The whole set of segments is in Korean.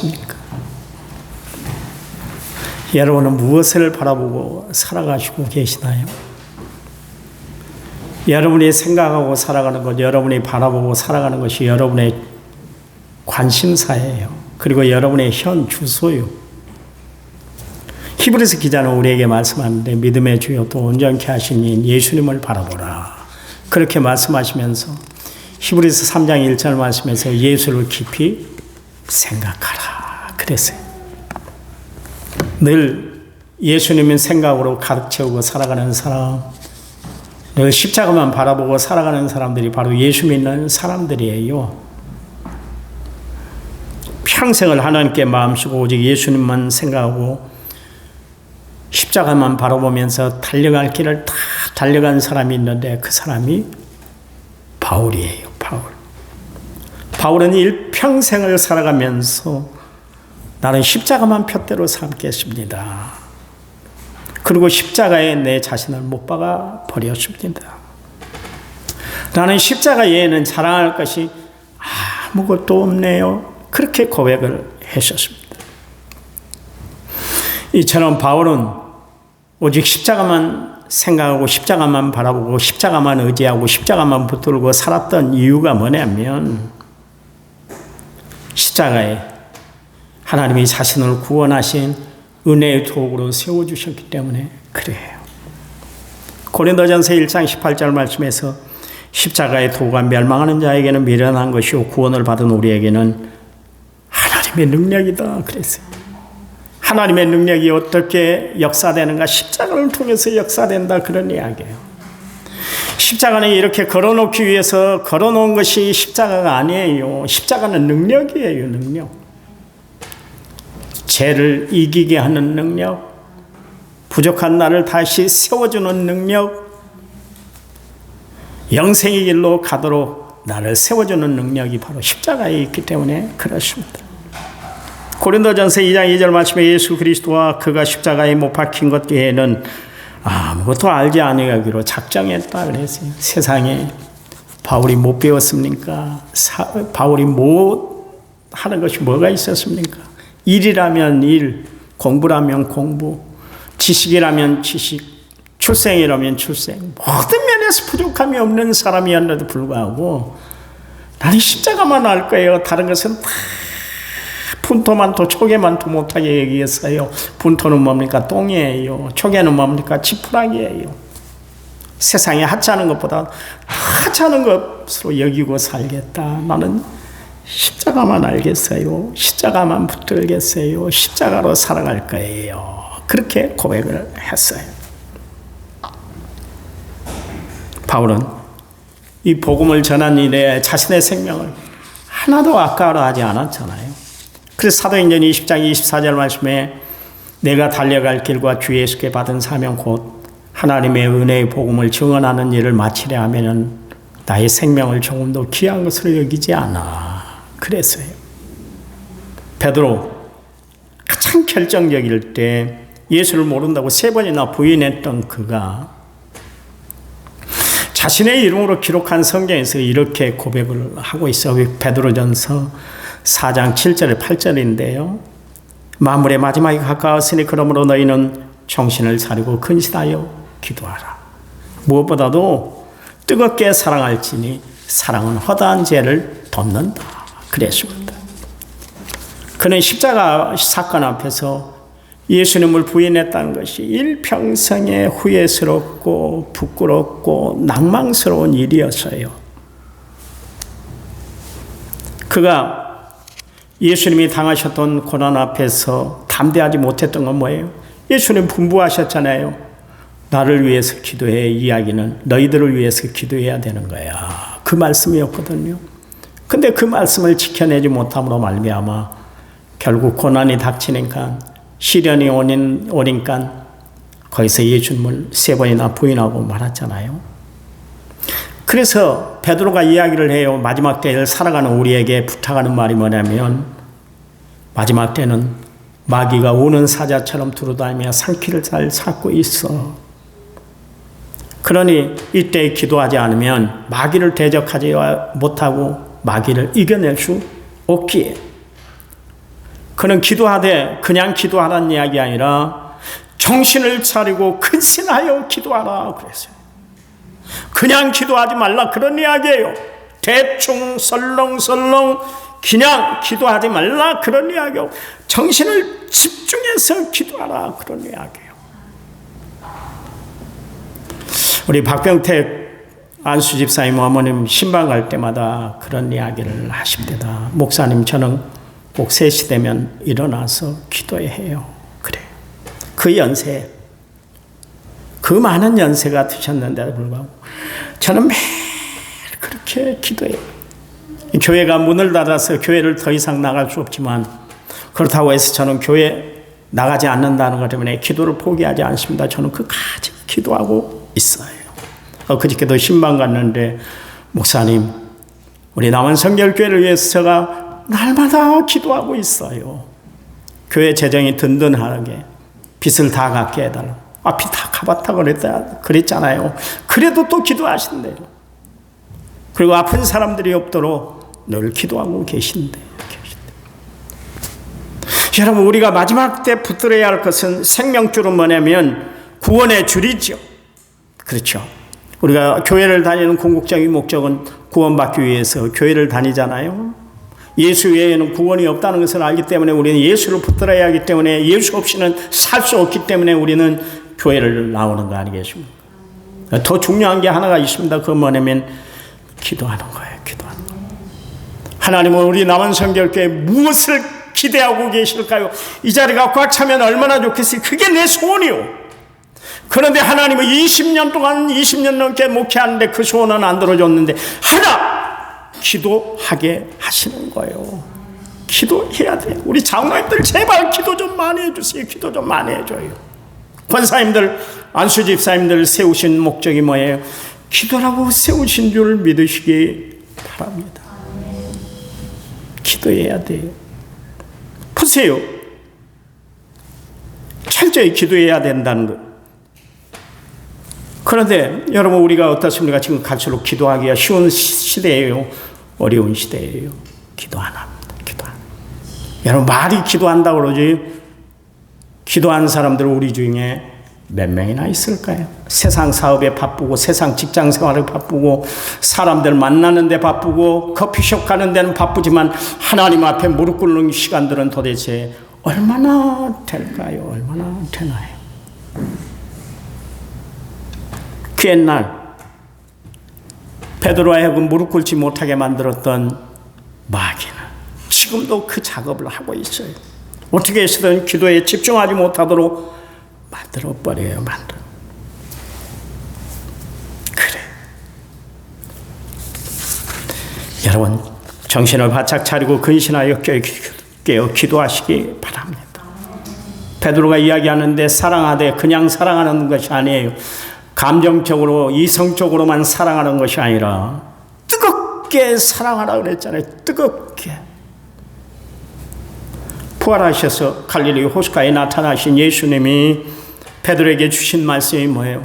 살아가십니까? 여러분은 무엇을 바라보고 살아가시고 계시나요? 여러분이 생각하고 살아가는 것, 여러분이 바라보고 살아가는 것이 여러분의 관심사예요. 그리고 여러분의 현 주소요. 히브리서 기자는 우리에게 말씀하는데 믿음의 주요 또 온전케 하신 이인 예수님을 바라보라. 그렇게 말씀하시면서 히브리서 3장 1절 말씀에서 예수를 깊이 생각하라 그랬어요. 늘 예수님의 생각으로 가득 채우고 살아가는 사람, 늘 십자가만 바라보고 살아가는 사람들이 바로 예수 믿는 사람들이에요. 평생을 하나님께 마음쓰고 오직 예수님만 생각하고 십자가만 바라보면서 달려갈 길을 다 달려간 사람이 있는데 그 사람이 바울이에요. 바울은 일평생을 살아가면서 나는 십자가만 푯대로 삼겠습니다. 그리고 십자가에 내 자신을 못 박아 버렸습니다. 나는 십자가 외에는 자랑할 것이 아무것도 없네요. 그렇게 고백을 했었습니다. 이처럼 바울은 오직 십자가만 생각하고 십자가만 바라보고 십자가만 의지하고 십자가만 붙들고 살았던 이유가 뭐냐면 십자가에 하나님이 자신을 구원하신 은혜의 도구로 세워주셨기 때문에 그래요. 고린도전서 1장 18절 말씀에서 십자가의 도구가 멸망하는 자에게는 미련한 것이요 구원을 받은 우리에게는 하나님의 능력이다 그랬어요. 하나님의 능력이 어떻게 역사되는가? 십자가를 통해서 역사된다 그런 이야기예요. 십자가는 이렇게 걸어놓기 위해서 걸어놓은 것이 십자가가 아니에요. 십자가는 능력이에요. 능력. 죄를 이기게 하는 능력, 부족한 나를 다시 세워주는 능력, 영생의 길로 가도록 나를 세워주는 능력이 바로 십자가에 있기 때문에 그렇습니다. 고린도전서 2장 2절 말씀에 예수 그리스도와 그가 십자가에 못 박힌 것 외에는 아무것도 알지 아니하기로 작정했다 그랬어요. 세상에 바울이 못 배웠습니까? 바울이 못 하는 것이 뭐가 있었습니까? 일이라면 일, 공부라면 공부, 지식이라면 지식, 출생이라면 출생, 모든 면에서 부족함이 없는 사람이었는데도 불구하고 나는 십자가만 알 거예요. 다른 것은 다 분토만토 초계만토 못하게 얘기했어요. 분토는 뭡니까? 똥이에요. 초계는 뭡니까? 지푸라기예요. 세상에 하찮은 것보다 하찮은 것으로 여기고 살겠다. 나는 십자가만 알겠어요. 십자가만 붙들겠어요. 십자가로 살아갈 거예요. 그렇게 고백을 했어요. 바울은 이 복음을 전한 일에 자신의 생명을 하나도 아까워하지 않았잖아요. 그래서 사도행전 20장 24절 말씀에 내가 달려갈 길과 주 예수께 받은 사명 곧 하나님의 은혜의 복음을 증언하는 일을 마치려 하면은 나의 생명을 조금도 귀한 것으로 여기지 않아. 그랬어요. 베드로 가장 결정적일 때 예수를 모른다고 3번이나 부인했던 그가 자신의 이름으로 기록한 성경에서 이렇게 고백을 하고 있어요. 베드로전서 4장 7절 8절인데요. 만물의 마지막이 가까웠으니 그러므로 너희는 정신을 차리고 근신하여 기도하라. 무엇보다도 뜨겁게 사랑할지니 사랑은 허다한 죄를 덮는다. 그랬습니다. 그는 십자가 사건 앞에서 예수님을 부인했다는 것이 일평생에 후회스럽고 부끄럽고 낭망스러운 일이었어요. 그가 예수님이 당하셨던 고난 앞에서 담대하지 못했던 건 뭐예요? 예수님 분부하셨잖아요. 나를 위해서 기도해. 이야기는 너희들을 위해서 기도해야 되는 거야. 그 말씀이었거든요. 근데 그 말씀을 지켜내지 못함으로 말미암아 결국 고난이 닥치니까 시련이 오니까 거기서 예수님을 3번이나 부인하고 말았잖아요. 그래서 베드로가 이야기를 해요. 마지막 때를 살아가는 우리에게 부탁하는 말이 뭐냐면 마지막 때는 마귀가 우는 사자처럼 두루다니며 상키를 잘 찾고 있어. 그러니 이때 기도하지 않으면 마귀를 대적하지 못하고 마귀를 이겨낼 수 없기에 그는 기도하되 그냥 기도하라는 이야기 아니라 정신을 차리고 근신하여 기도하라 그랬어요. 그냥 기도하지 말라 그런 이야기예요. 대충 설렁설렁 그냥 기도하지 말라 그런 이야기예요. 정신을 집중해서 기도하라 그런 이야기예요. 우리 박병택 안수 집사님 어머님 신방 갈 때마다 그런 이야기를 하십니다. 목사님 저는 꼭 3시 되면 일어나서 기도해야 해요. 그래. 그 연세, 그 많은 연세가 드셨는데도 불구하고 저는 매일 그렇게 기도해요. 교회가 문을 닫아서 교회를 더 이상 나갈 수 없지만 그렇다고 해서 저는 교회 나가지 않는다는 것 때문에 기도를 포기하지 않습니다. 저는 끝까지 기도하고 있어요. 그저께도 신방 갔는데 목사님 우리 남원 성결교회를 위해서 제가 날마다 기도하고 있어요. 교회 재정이 든든하게 빚을 다 갚게 해달라고. 빚 다 갚았다고 그랬잖아요. 그래도 또 기도하신대요. 그리고 아픈 사람들이 없도록 늘 기도하고 계신대요. 여러분 우리가 마지막 때 붙들어야 할 것은 생명줄은 뭐냐면 구원의 줄이죠. 그렇죠. 우리가 교회를 다니는 궁극적인 목적은 구원받기 위해서 교회를 다니잖아요. 예수 외에는 구원이 없다는 것을 알기 때문에 우리는 예수를 붙들어야 하기 때문에 예수 없이는 살 수 없기 때문에 우리는 교회를 나오는 거 아니겠습니까? 더 중요한 게 하나가 있습니다. 그건 뭐냐면 기도하는 거예요. 기도하는 거. 하나님은 우리 남은 성결교회 무엇을 기대하고 계실까요? 이 자리가 꽉 차면 얼마나 좋겠어요. 그게 내 소원이요. 그런데 하나님은 20년 넘게 목회하는데 그 소원은 안 들어줬는데 하나 기도하게 하시는 거예요. 기도해야 돼요. 우리 장로님들 제발 기도 좀 많이 해주세요. 기도 좀 많이 해줘요. 권사님들, 안수 집사님들 세우신 목적이 뭐예요? 기도라고 세우신 줄 믿으시기 바랍니다. 기도해야 돼요. 보세요. 철저히 기도해야 된다는 것. 그런데 여러분 우리가 어떻습니까? 지금 갈수록 기도하기가 쉬운 시대예요. 어려운 시대예요. 기도 안 합니다. 기도 안 합니다. 여러분 말이 기도한다고 그러지 기도하는 사람들 우리 중에 몇 명이나 있을까요? 세상 사업에 바쁘고 세상 직장 생활에 바쁘고 사람들 만나는 데 바쁘고 커피숍 가는 데는 바쁘지만 하나님 앞에 무릎 꿇는 시간들은 도대체 얼마나 될까요? 얼마나 되나요? 그 옛날 베드로와 하여금 무릎 꿇지 못하게 만들었던 마귀는 지금도 그 작업을 하고 있어요. 어떻게 해서든 기도에 집중하지 못하도록 만들어버려요. 그래. 여러분 정신을 바짝 차리고 근신하여 깨어 기도하시기 바랍니다. 베드로가 이야기하는데 사랑하되 그냥 사랑하는 것이 아니에요. 감정적으로 이성적으로만 사랑하는 것이 아니라 뜨겁게 사랑하라 그랬잖아요. 뜨겁게. 부활하셔서 갈릴리 호숫가에 나타나신 예수님이 베드로에게 주신 말씀이 뭐예요?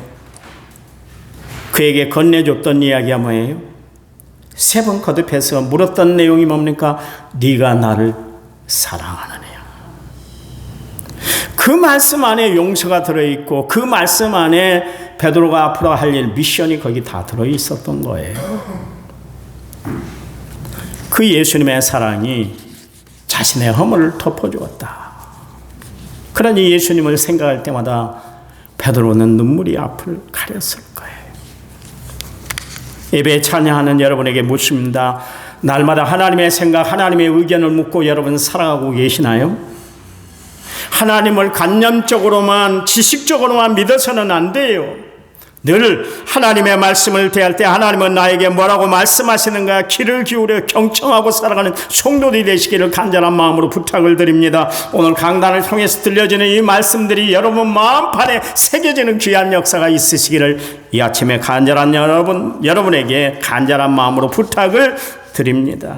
그에게 건네줬던 이야기가 뭐예요? 3번 거듭해서 물었던 내용이 뭡니까? 네가 나를 사랑하느냐. 그 말씀 안에 용서가 들어있고 그 말씀 안에 베드로가 앞으로 할 일 미션이 거기 다 들어있었던 거예요. 그 예수님의 사랑이 자신의 허물을 덮어주었다. 그러니 예수님을 생각할 때마다 베드로는 눈물이 앞을 가렸을 거예요. 예배 찬양하는 여러분에게 묻습니다. 날마다 하나님의 생각, 하나님의 의견을 묻고 여러분 살아가고 계시나요? 하나님을 관념적으로만 지식적으로만 믿어서는 안 돼요. 늘 하나님의 말씀을 대할 때 하나님은 나에게 뭐라고 말씀하시는가 귀를 기울여 경청하고 살아가는 성도들이 되시기를 간절한 마음으로 부탁을 드립니다. 오늘 강단을 통해서 들려지는 이 말씀들이 여러분 마음판에 새겨지는 귀한 역사가 있으시기를 이 아침에 간절한 여러분에게 간절한 마음으로 부탁을 드립니다.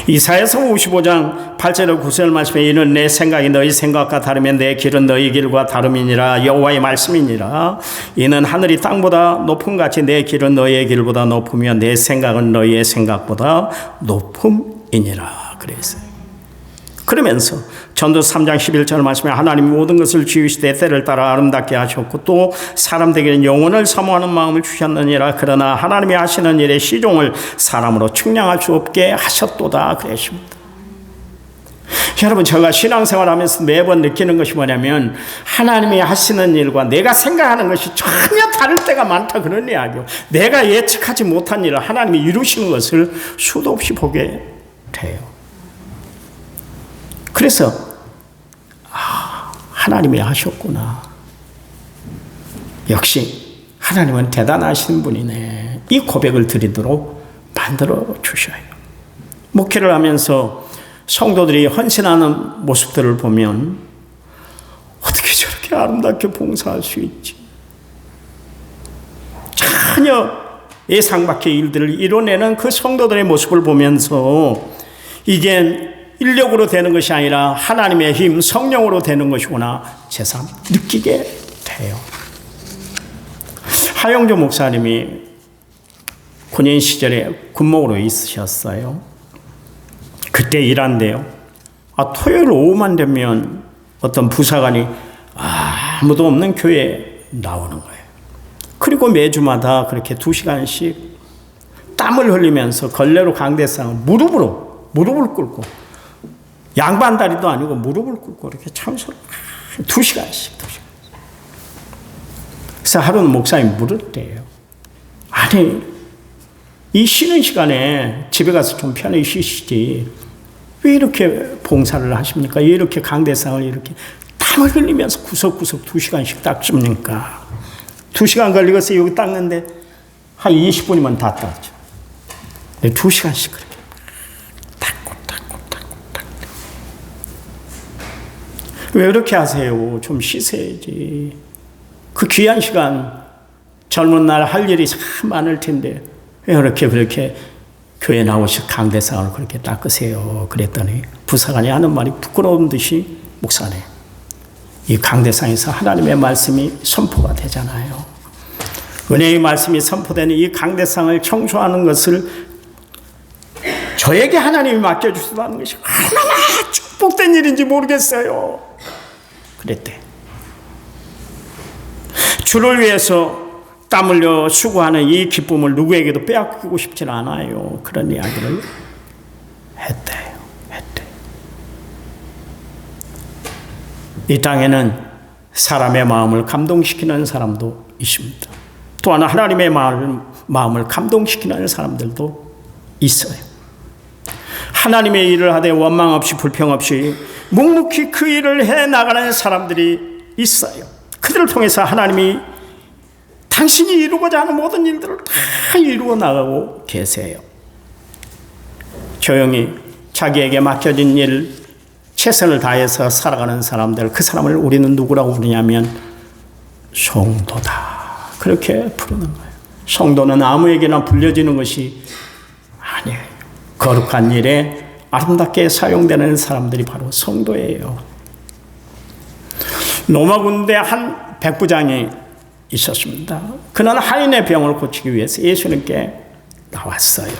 이사야서 55장 8절과 9절 말씀에 이는 내 생각이 너희 생각과 다르면 내 길은 너희 길과 다름이니라. 여호와의 말씀이니라. 이는 하늘이 땅보다 높음 같이 내 길은 너희의 길보다 높으며 내 생각은 너희의 생각보다 높음이니라. 그랬어요. 그러면서 전도 3장 11절 말씀에 하나님이 모든 것을 지으시되 때를 따라 아름답게 하셨고 또 사람들에게는 영혼을 사모하는 마음을 주셨느니라. 그러나 하나님이 하시는 일의 시종을 사람으로 측량할 수 없게 하셨도다 그러십니다. 여러분, 제가 신앙생활하면서 매번 느끼는 것이 뭐냐면 하나님이 하시는 일과 내가 생각하는 것이 전혀 다를 때가 많다 그런 이야기요. 내가 예측하지 못한 일을 하나님이 이루시는 것을 수도 없이 보게 돼요. 그래서 하나님이 하셨구나. 역시 하나님은 대단하신 분이네. 이 고백을 드리도록 만들어 주셔요. 목회를 하면서 성도들이 헌신하는 모습들을 보면 어떻게 저렇게 아름답게 봉사할 수 있지? 전혀 예상 밖의 일들을 이뤄내는 그 성도들의 모습을 보면서 이게 인력으로 되는 것이 아니라 하나님의 힘, 성령으로 되는 것이구나 새삼 느끼게 돼요. 하영조 목사님이 군인 시절에 군목으로 있으셨어요. 그때 일한대요. 토요일 오후만 되면 어떤 부사관이 아무도 없는 교회에 나오는 거예요. 그리고 매주마다 그렇게 2시간씩 땀을 흘리면서 걸레로 강대상을 무릎을 꿇고 양반다리도 아니고 무릎을 꿇고 이렇게 참소를 2시간씩. 그래서 하루는 목사님 물을 때예요. 아니, 이 쉬는 시간에 집에 가서 좀 편히 쉬시지 왜 이렇게 봉사를 하십니까? 왜 이렇게 강대상을 이렇게 땀을 흘리면서 구석구석 2시간씩 닦습니까? 2시간 걸리겠어요. 여기 닦는데 한 20분이면 다 닦죠. 2시간씩 그렇게 닦고. 왜 이렇게 하세요? 좀 쉬세야지. 그 귀한 시간 젊은 날 할 일이 참 많을 텐데 왜 그렇게 교회 나오셔 강대상을 그렇게 닦으세요? 그랬더니 부사관이 하는 말이 부끄러운 듯이 목사님, 이 강대상에서 하나님의 말씀이 선포가 되잖아요. 은혜의 말씀이 선포되는 이 강대상을 청소하는 것을 저에게 하나님이 맡겨주시다는 것이 얼마나 축복된 일인지 모르겠어요. 그랬대. 주를 위해서 땀 흘려 수고하는 이 기쁨을 누구에게도 빼앗기고 싶지는 않아요. 그런 이야기를 했대요. 이 땅에는 사람의 마음을 감동시키는 사람도 있습니다. 또한 하나님의 마음을 감동시키는 사람들도 있어요. 하나님의 일을 하되 원망 없이 불평 없이 묵묵히 그 일을 해나가는 사람들이 있어요. 그들을 통해서 하나님이 당신이 이루고자 하는 모든 일들을 다 이루어 나가고 계세요. 조용히 자기에게 맡겨진 일 최선을 다해서 살아가는 사람들, 그 사람을 우리는 누구라고 부르냐면 성도다 그렇게 부르는 거예요. 성도는 아무에게나 불려지는 것이 아니에요. 거룩한 일에 아름답게 사용되는 사람들이 바로 성도예요. 로마 군대 한 백부장이 있었습니다. 그는 하인의 병을 고치기 위해서 예수님께 나왔어요.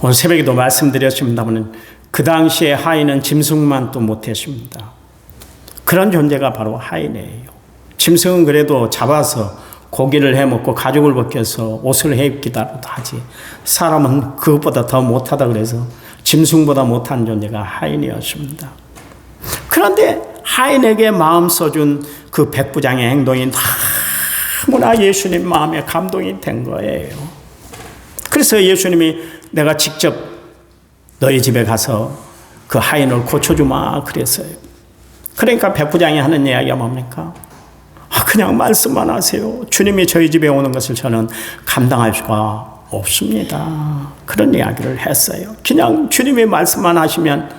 오늘 새벽에도 말씀드렸습니다만 그 당시에 하인은 짐승만 또 못했습니다. 그런 존재가 바로 하인이에요. 짐승은 그래도 잡아서 고기를 해먹고 가죽을 벗겨서 옷을 해입기라도 하지, 사람은 그것보다 더 못하다 그래서 짐승보다 못한 존재가 하인이었습니다. 그런데 하인에게 마음 써준 그 백부장의 행동이 너무나 예수님 마음에 감동이 된 거예요. 그래서 예수님이 내가 직접 너희 집에 가서 그 하인을 고쳐주마 그랬어요. 그러니까 백부장이 하는 이야기가 뭡니까? 그냥 말씀만 하세요. 주님이 저희 집에 오는 것을 저는 감당할 수가 없습니다. 그런 이야기를 했어요. 그냥 주님의 말씀만 하시면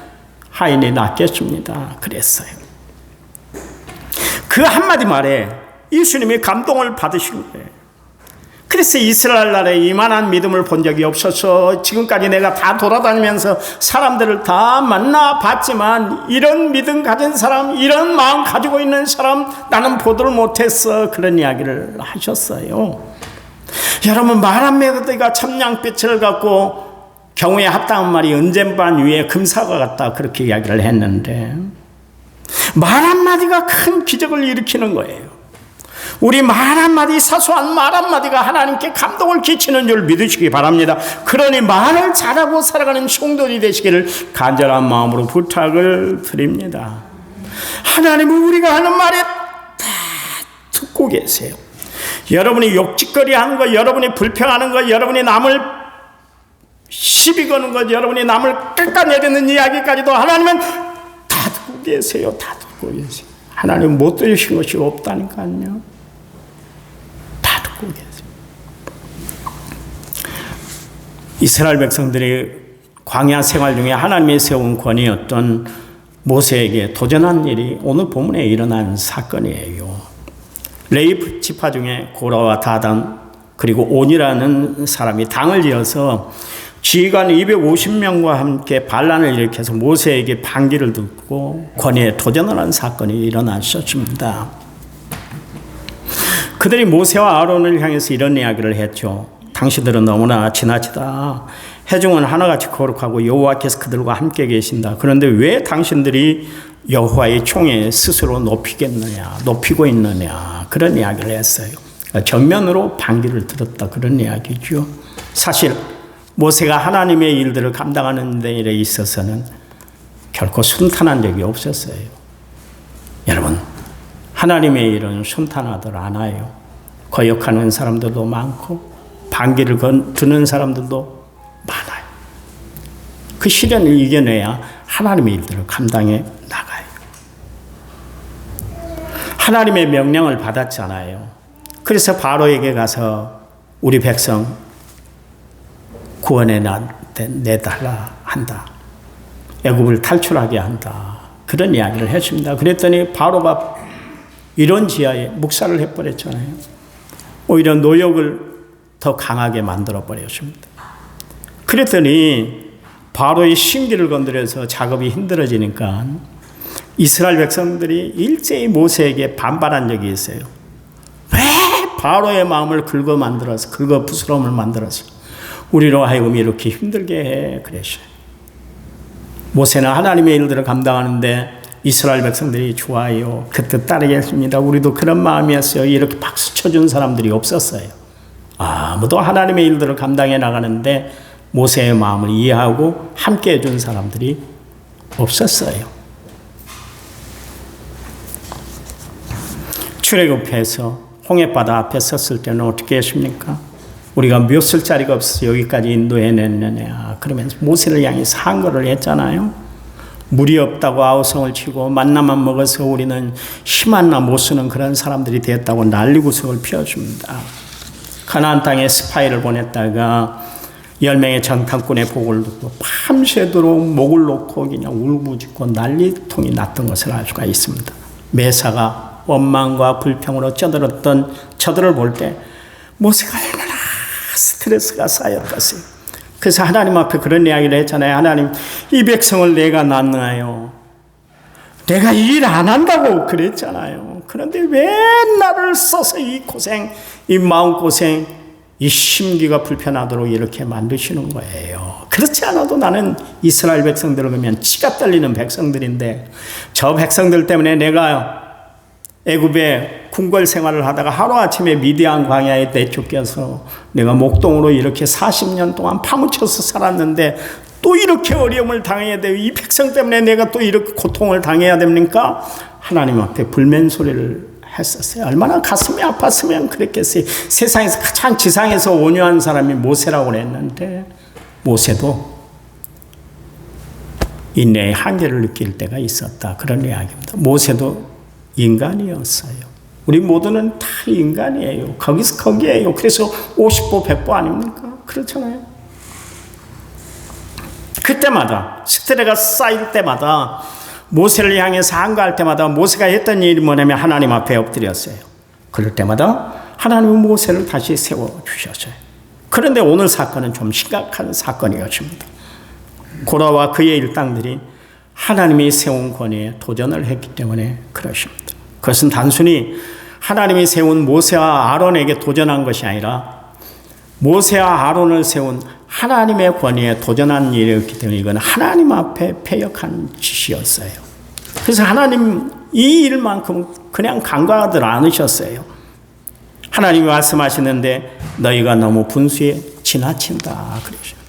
하인이 낫겠습니다. 그랬어요. 그 한마디 말에 예수님이 감동을 받으신 거예요. 그래서 이스라엘 나라에 이만한 믿음을 본 적이 없어서 지금까지 내가 다 돌아다니면서 사람들을 다 만나봤지만 이런 믿음 가진 사람, 이런 마음 가지고 있는 사람 나는 보도를 못했어. 그런 이야기를 하셨어요. 여러분, 말 한마디가 천냥빛을 갖고 경우에 합당한 말이 은쟁반 위에 금사과 같다, 그렇게 이야기를 했는데 말 한마디가 큰 기적을 일으키는 거예요. 우리 말 한마디, 사소한 말 한마디가 하나님께 감동을 끼치는 줄 믿으시기 바랍니다. 그러니 말을 잘하고 살아가는 성도들이 되시기를 간절한 마음으로 부탁을 드립니다. 하나님은 우리가 하는 말에 다 듣고 계세요. 여러분이 욕짓거리 하는 것, 여러분이 불평하는 것, 여러분이 남을 시비 거는 것, 여러분이 남을 깎아내리는 이야기까지도 하나님은 다 듣고 계세요. 다 듣고 계세요. 하나님은 못 들으신 것이 없다니까요. 다 듣고 계세요. 이스라엘 백성들이 광야 생활 중에 하나님이 세운 권위였던 모세에게 도전한 일이 오늘 본문에 일어난 사건이에요. 레위 지파 중에 고라와 다단 그리고 온이라는 사람이 당을 지어서 지휘관 250명과 함께 반란을 일으켜서 모세에게 반기를 듣고 권위에 도전을 한 사건이 일어났었습니다. 그들이 모세와 아론을 향해서 이런 이야기를 했죠. 당신들은 너무나 지나치다. 회중은 하나같이 거룩하고 여호와께서 그들과 함께 계신다. 그런데 왜 당신들이 여호와의 총에 스스로 높이고 있느냐, 그런 이야기를 했어요. 정면으로 반기를 들었다, 그런 이야기죠. 사실 모세가 하나님의 일들을 감당하는 데 있어서는 결코 순탄한 적이 없었어요. 여러분, 하나님의 일은 순탄하들 않아요. 거역하는 사람들도 많고 반기를 드는 사람들도 많아요. 그 시련을 이겨내야 하나님의 일들을 감당해 나가요. 하나님의 명령을 받았잖아요. 그래서 바로에게 가서 우리 백성 구원해 내달라 한다. 애굽을 탈출하게 한다. 그런 이야기를 했습니다. 그랬더니 바로가 이런 지하에 묵살을 해버렸잖아요. 오히려 노역을 더 강하게 만들어버렸습니다. 그랬더니 바로의 심기를 건드려서 작업이 힘들어지니까 이스라엘 백성들이 일제히 모세에게 반발한 적이 있어요. 왜 바로의 마음을 긁어 부스럼을 만들어서 우리로 하여금 이렇게 힘들게 해, 그랬어요. 모세는 하나님의 일들을 감당하는데 이스라엘 백성들이 좋아요, 그 뜻 따르겠습니다, 우리도 그런 마음이었어요, 이렇게 박수 쳐준 사람들이 없었어요. 아무도 하나님의 일들을 감당해 나가는데 모세의 마음을 이해하고 함께 해준 사람들이 없었어요. 출애굽해서 홍해바다 앞에 섰을 때는 어떻게 했습니까? 우리가 몇 술짜리가 없어서 여기까지 인도해냈느냐 그러면서 모세를 향해서 한거를 했잖아요. 물이 없다고 아우성을 치고 만나만 먹어서 우리는 힘안나 못 쓰는 그런 사람들이 됐다고 난리구석을 피워줍니다. 가나안 땅에 스파이를 보냈다가 10명의 정탐꾼의 보고를 듣고 밤새도록 목을 놓고 그냥 울부짖고 난리통이 났던 것을 알 수가 있습니다. 메사가 원망과 불평으로 쩌들었던 저들을 볼 때 모세가 얼마나 스트레스가 쌓였겠어요. 그래서 하나님 앞에 그런 이야기를 했잖아요. 하나님, 이 백성을 내가 낳나요? 내가 일 안 한다고 그랬잖아요. 그런데 왜 나를 써서 이 고생, 이 마음고생, 이 심기가 불편하도록 이렇게 만드시는 거예요. 그렇지 않아도 나는 이스라엘 백성들을 보면 치가 떨리는 백성들인데 저 백성들 때문에 내가 애굽에 궁궐 생활을 하다가 하루아침에 미디안 광야에 내쫓겨서 내가 목동으로 이렇게 40년 동안 파묻혀서 살았는데 또 이렇게 어려움을 당해야 돼요. 이 백성 때문에 내가 또 이렇게 고통을 당해야 됩니까? 하나님 앞에 불맨소리를 했었어요. 얼마나 가슴이 아팠으면 그랬겠어요. 세상에서 가장 지상에서 온유한 사람이 모세라고 그랬는데 모세도 인내의 한계를 느낄 때가 있었다. 그런 이야기입니다. 모세도 인간이었어요. 우리 모두는 다 인간이에요. 거기서 거기에요. 그래서 50보 100보 아닙니까? 그렇잖아요. 그때마다 스트레스가 쌓일 때마다 모세를 향해서 한가할 때마다 모세가 했던 일이 뭐냐면 하나님 앞에 엎드렸어요. 그럴 때마다 하나님은 모세를 다시 세워주셨어요. 그런데 오늘 사건은 좀 심각한 사건이었습니다. 고라와 그의 일당들이 하나님이 세운 권위에 도전을 했기 때문에 그렇습니다. 그것은 단순히 하나님이 세운 모세와 아론에게 도전한 것이 아니라 모세와 아론을 세운 하나님의 권위에 도전한 일이었기 때문에 이건 하나님 앞에 패역한 짓이었어요. 그래서 하나님 이 일만큼 그냥 간과하들 않으셨어요. 하나님이 말씀하시는데 너희가 너무 분수에 지나친다 그러셨다.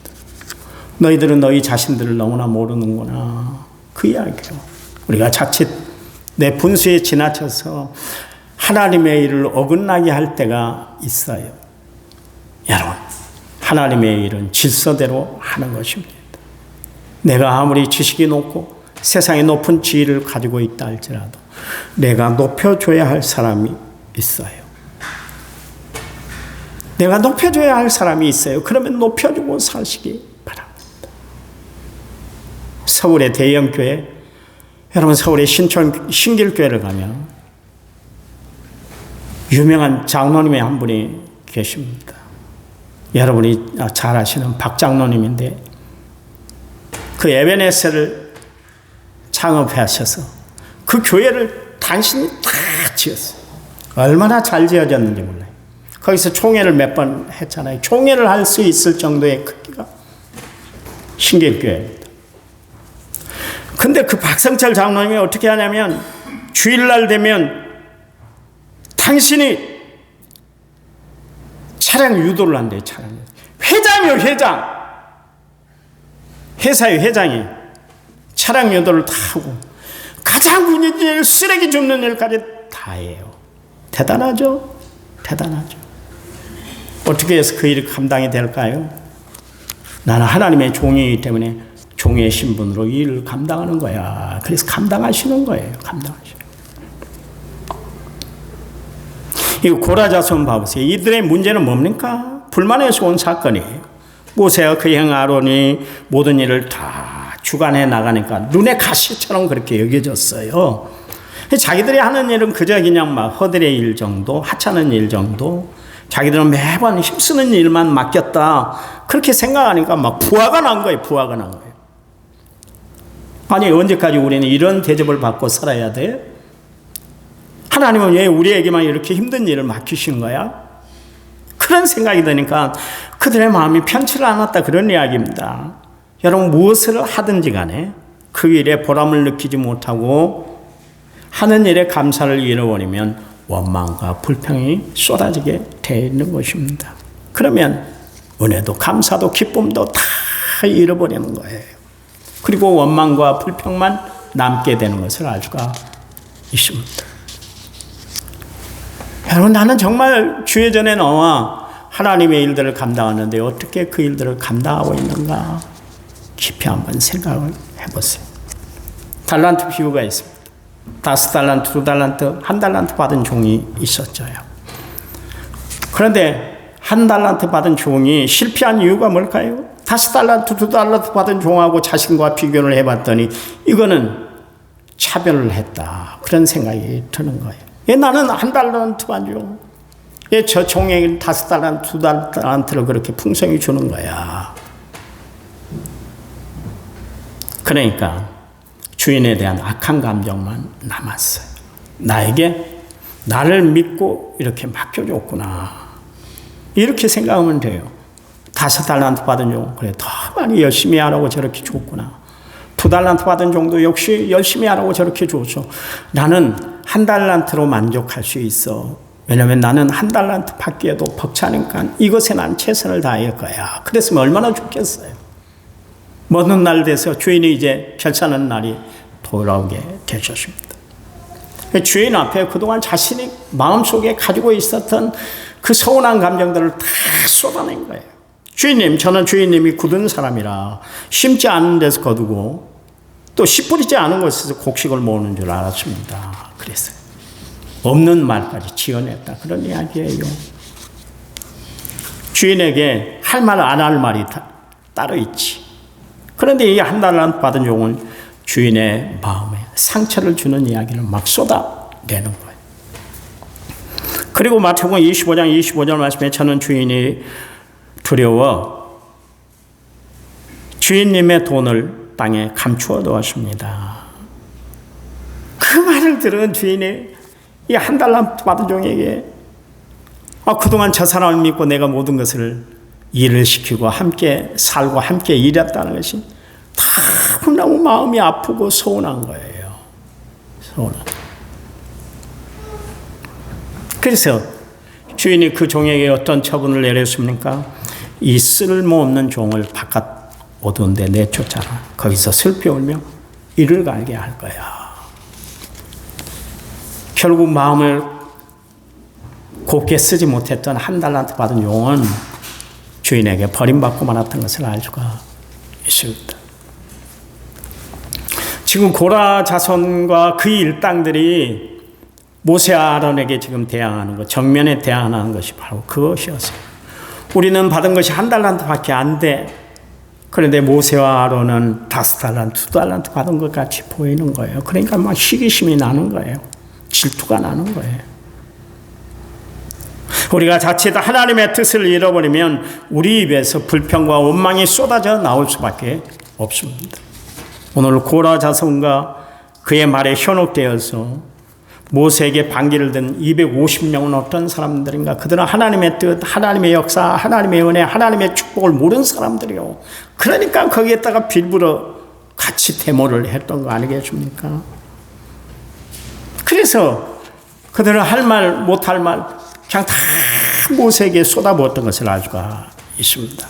너희들은 너희 자신들을 너무나 모르는구나. 그 이야기예요. 우리가 자칫 내 분수에 지나쳐서 하나님의 일을 어긋나게 할 때가 있어요. 여러분, 하나님의 일은 질서대로 하는 것입니다. 내가 아무리 지식이 높고 세상에 높은 지위를 가지고 있다 할지라도 내가 높여줘야 할 사람이 있어요. 내가 높여줘야 할 사람이 있어요. 그러면 높여주고 사시기 바랍니다. 서울의 대형교회, 여러분 서울의 신길교회를 가면 유명한 장로님의 한 분이 계십니다. 여러분이 잘 아시는 박 장로님인데 그 에베네셀을 창업하셔서 그 교회를 당신이 다 지었어요. 얼마나 잘 지어졌는지 몰라요. 거기서 총회를 몇 번 했잖아요. 총회를 할 수 있을 정도의 크기가 신길교회입니다. 근데 그 박성철 장로님이 어떻게 하냐면 주일날 되면 당신이 차량 유도를 한대요. 차량 회장이요, 회장. 회사의 회장이 차량 유도를 다 하고 가장 군인 일, 쓰레기 줍는 일까지 다 해요. 대단하죠? 대단하죠. 어떻게 해서 그 일이 감당이 될까요? 나는 하나님의 종이기 때문에 종의 신분으로 이 일을 감당하는 거야. 그래서 감당하시는 거예요. 감당하시는 거예요. 이 고라자손 봐보세요. 이들의 문제는 뭡니까? 불만에서 온 사건이에요. 모세와 그 형 아론이 모든 일을 다 주관해 나가니까 눈에 가시처럼 그렇게 여겨졌어요. 자기들이 하는 일은 그저 그냥 막 허들의 일 정도, 하찮은 일 정도, 자기들은 매번 힘쓰는 일만 맡겼다. 그렇게 생각하니까 막 부하가 난 거예요. 부하가 난 거예요. 아니 언제까지 우리는 이런 대접을 받고 살아야 돼? 하나님은 왜 우리에게만 이렇게 힘든 일을 맡기신 거야? 그런 생각이 드니까 그들의 마음이 편치를 않았다 그런 이야기입니다. 여러분 무엇을 하든지 간에 그 일에 보람을 느끼지 못하고 하는 일에 감사를 잃어버리면 원망과 불평이 쏟아지게 되어 있는 것입니다. 그러면 은혜도 감사도 기쁨도 다 잃어버리는 거예요. 그리고 원망과 불평만 남게 되는 것을 알 수가 있습니다. 여러분 나는 정말 주의 전에 나와 하나님의 일들을 감당하는데 어떻게 그 일들을 감당하고 있는가 깊이 한번 생각을 해보세요. 달란트 비유가 있습니다. 5달란트, 2달란트, 1달란트 받은 종이 있었죠. 그런데 1달란트 받은 종이 실패한 이유가 뭘까요? 5달란트, 2달란트 받은 종하고 자신과 비교를 해봤더니 이거는 차별을 했다. 그런 생각이 드는 거예요. 나는 1달란트 받죠. 저 종에게 5달란트, 2달란트를 그렇게 풍성히 주는 거야. 그러니까 주인에 대한 악한 감정만 남았어요. 나를 믿고 이렇게 맡겨줬구나. 이렇게 생각하면 돼요. 5달란트 받은 종, 그래, 더 많이 열심히 하라고 저렇게 줬구나. 2달란트 받은 종도 역시 열심히 하라고 저렇게 줬죠. 나는 1달란트로 만족할 수 있어. 왜냐면 나는 1달란트 받기에도 벅차니까 이것에 난 최선을 다할 거야. 그랬으면 얼마나 좋겠어요. 먼 날 돼서 주인이 이제 결산하는 날이 돌아오게 되셨습니다. 주인 앞에 그동안 자신이 마음속에 가지고 있었던 그 서운한 감정들을 다 쏟아낸 거예요. 주인님, 저는 주인님이 굳은 사람이라 심지 않은 데서 거두고 또 씨 뿌리지 않은 곳에서 곡식을 모으는 줄 알았습니다. 그랬어요. 없는 말까지 지어냈다. 그런 이야기예요. 주인에게 할 말 안 할 말이 따로 있지. 그런데 이 1달란트 받은 종은 주인의 마음에 상처를 주는 이야기를 막 쏟아내는 거예요. 그리고 마태복음 25장 25절 말씀에 저는 주인이 두려워 주인님의 돈을 땅에 감추어 두었습니다. 그 말을 들은 주인이 이 1달란트 받은 종에게 그동안 저 사람을 믿고 내가 모든 것을 일을 시키고 함께 살고 함께 일했다는 것이 너무 마음이 아프고 서운한 거예요. 서운한. 그래서 주인이 그 종에게 어떤 처분을 내렸습니까? 이 쓸모없는 종을 바깥 어두운 데 내쫓아라. 거기서 슬피 울며 이를 갈게 할 거야. 결국 마음을 곱게 쓰지 못했던 한 달란트 받은 용은 주인에게 버림받고 말았던 것을 알 수가 있습니다. 지금 고라 자손과 그 일당들이 모세와 아론에게 지금 대항하는 것, 정면에 대항하는 것이 바로 그것이었어요. 우리는 받은 것이 한 달란트밖에 안 돼. 그런데 모세와 아론은 5달란트, 2달란트 받은 것 같이 보이는 거예요. 그러니까 막 시기심이 나는 거예요. 질투가 나는 거예요. 우리가 자칫 하나님의 뜻을 잃어버리면 우리 입에서 불평과 원망이 쏟아져 나올 수밖에 없습니다. 오늘 고라 자손과 그의 말에 현혹되어서 모세에게 반기를 든 250명은 어떤 사람들인가? 그들은 하나님의 뜻, 하나님의 역사, 하나님의 은혜, 하나님의 축복을 모르는 사람들이요. 그러니까 거기에다가 빌부러 같이 데모를 했던 거 아니겠습니까? 그래서 그들은 할 말, 못할 말 그냥 다 모세에게 쏟아부었던 것을 알 수가 있습니다.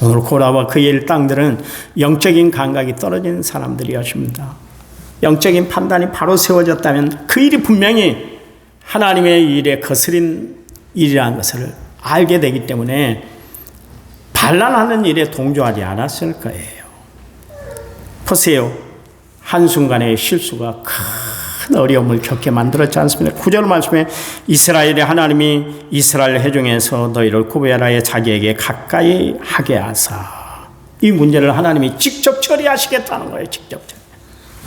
오늘 고라와 그의 일당들은 영적인 감각이 떨어진 사람들이었습니다. 영적인 판단이 바로 세워졌다면 그 일이 분명히 하나님의 일에 거스린 일이라는 것을 알게 되기 때문에 반란하는 일에 동조하지 않았을 거예요. 보세요. 한순간의 실수가 큰 어려움을 겪게 만들었지 않습니까? 9절 말씀에 이스라엘의 하나님이 이스라엘 회중에서 너희를 구별하여 자기에게 가까이 하게 하사. 이 문제를 하나님이 직접 처리하시겠다는 거예요. 직접 처리.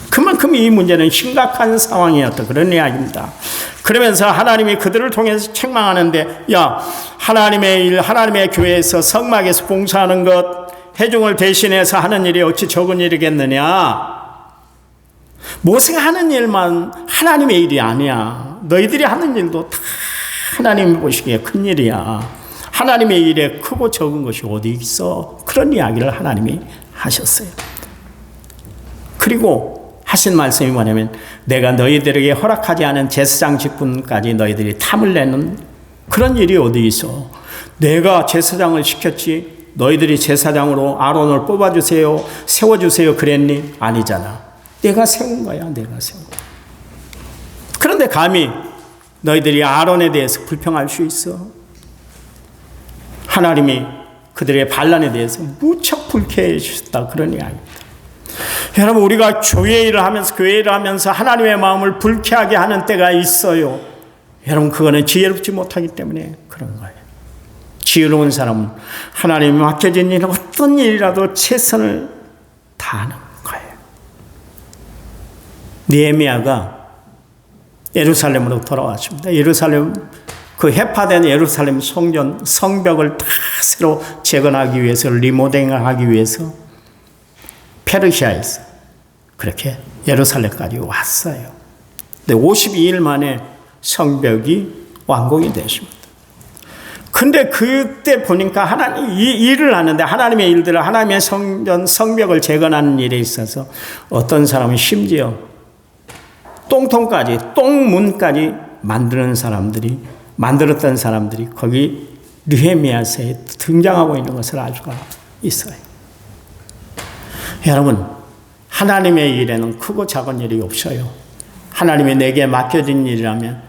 그만큼 이 문제는 심각한 상황이었다. 그런 이야기입니다. 그러면서 하나님이 그들을 통해서 책망하는데 야, 하나님의 일, 하나님의 교회에서 성막에서 봉사하는 것, 회중을 대신해서 하는 일이 어찌 적은 일이겠느냐. 모세가 하는 일만 하나님의 일이 아니야. 너희들이 하는 일도 다 하나님이 보시기에 큰 일이야. 하나님의 일에 크고 적은 것이 어디 있어. 그런 이야기를 하나님이 하셨어요. 그리고 하신 말씀이 뭐냐면 내가 너희들에게 허락하지 않은 제사장 직분까지 너희들이 탐을 내는 그런 일이 어디 있어. 내가 제사장을 시켰지 너희들이 제사장으로 아론을 뽑아주세요, 세워주세요 그랬니? 아니잖아. 내가 세운 거야. 내가 세운 거야. 그런데 감히 너희들이 아론에 대해서 불평할 수 있어? 하나님이 그들의 반란에 대해서 무척 불쾌해 주셨다. 그런 이야기입니다. 여러분, 우리가 교회 일을 하면서 하나님의 마음을 불쾌하게 하는 때가 있어요. 여러분, 그거는 지혜롭지 못하기 때문에 그런 거예요. 지혜로운 사람은 하나님이 맡겨진 일, 어떤 일이라도 최선을 다하는 거예요. 느헤미야가 예루살렘으로 돌아왔습니다. 예루살렘, 그 해파된 예루살렘 성전, 성벽을 다 새로 재건하기 위해서, 리모델링하기 위해서 페르시아에서 그렇게 예루살렘까지 왔어요. 근데 52일 만에 성벽이 완공이 됐습니다. 근데 그때 보니까 하나님 이 일을 하는데 하나님의 일들을 하나님의 성전, 성벽을 재건하는 일에 있어서 어떤 사람은 심지어 똥통까지, 똥문까지 만들었던 사람들이 거기 느헤미야서에 등장하고 있는 것을 알 수가 있어요. 여러분, 하나님의 일에는 크고 작은 일이 없어요. 하나님이 내게 맡겨진 일이라면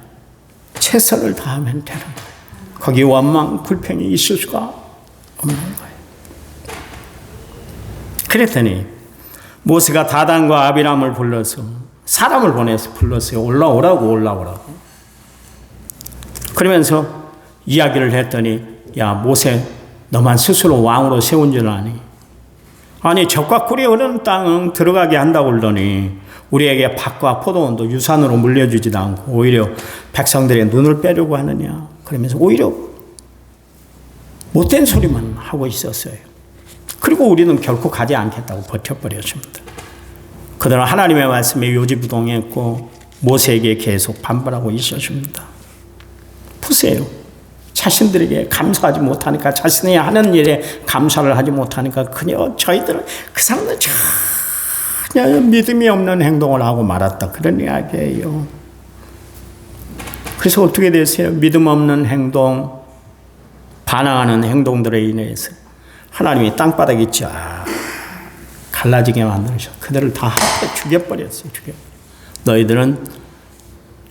최선을 다하면 되는 거예요. 거기 원망, 불평이 있을 수가 없는 거예요. 그랬더니 모세가 다단과 아비람을 불러서 사람을 보내서 불렀어요. 올라오라고. 그러면서 이야기를 했더니 야, 모세, 너만 스스로 왕으로 세운 줄 아니? 아니, 젖과 꿀이 흐르는 땅은 들어가게 한다고 그러더니 우리에게 밭과 포도원도 유산으로 물려주지도 않고 오히려 백성들의 눈을 빼려고 하느냐. 그러면서 오히려 못된 소리만 하고 있었어요. 그리고 우리는 결코 가지 않겠다고 버텨버렸습니다. 그들은 하나님의 말씀에 요지부동했고 모세에게 계속 반발하고 있었습니다. 보세요. 자신들에게 감사하지 못하니까, 자신이 하는 일에 감사를 하지 못하니까 저희들은 그 사람들 전혀 믿음이 없는 행동을 하고 말았다, 그런 이야기예요. 그래서 어떻게 되세요? 믿음 없는 행동, 반항하는 행동들에 인해서 하나님이 땅바닥에 갈라지게 만들으셔. 그들을 다 죽여버렸어요. 너희들은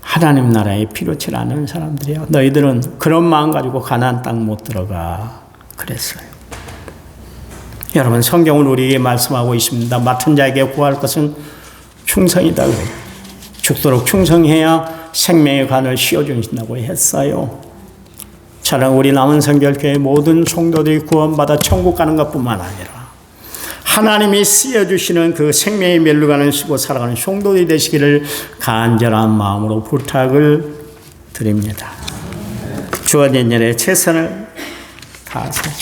하나님 나라에 필요치 않은 사람들이야. 너희들은 그런 마음 가지고 가나안 땅 못 들어가. 그랬어요. 여러분, 성경은 우리에게 말씀하고 있습니다. 맡은 자에게 구할 것은 충성이다. 죽도록 충성해야 생명의 관을 씌워주신다고 했어요. 저는 우리 남은 성결교회 모든 성도들이 구원받아 천국 가는 것뿐만 아니라 하나님이 쓰여주시는 그 생명의 멸류관을 쓰고 살아가는 성도들이 되시기를 간절한 마음으로 부탁을 드립니다. 주어진 일에 최선을 다하세요.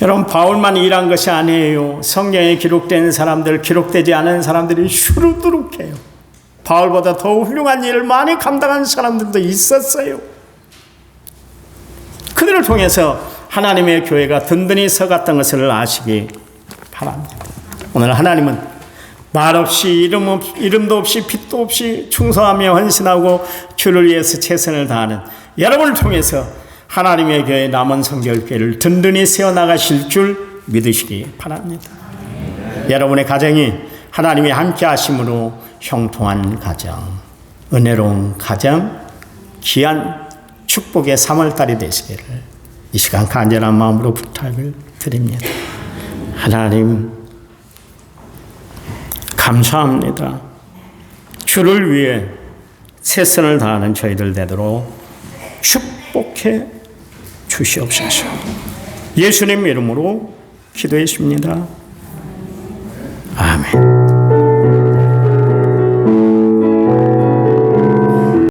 여러분, 바울만 일한 것이 아니에요. 성경에 기록된 사람들, 기록되지 않은 사람들이 수두룩해요. 바울보다 더 훌륭한 일을 많이 감당한 사람들도 있었어요. 그들을 통해서 하나님의 교회가 든든히 서갔던 것을 아시기 바랍니다. 오늘 하나님은 말 없이 이름도 없이 빛도 없이 충성하며 헌신하고 주를 위해서 최선을 다하는 여러분을 통해서 하나님의 교회 남은 성결교회를 든든히 세워나가실 줄 믿으시기 바랍니다. 여러분의 가정이 하나님이 함께 하심으로 형통한 가정, 은혜로운 가정, 귀한 축복의 3월달이 되시기를 이 시간 간절한 마음으로 부탁을 드립니다. 하나님, 감사합니다. 주를 위해 최선을 다하는 저희들 되도록 축복해 주시옵소서. 예수님 이름으로 기도했습니다. 아멘.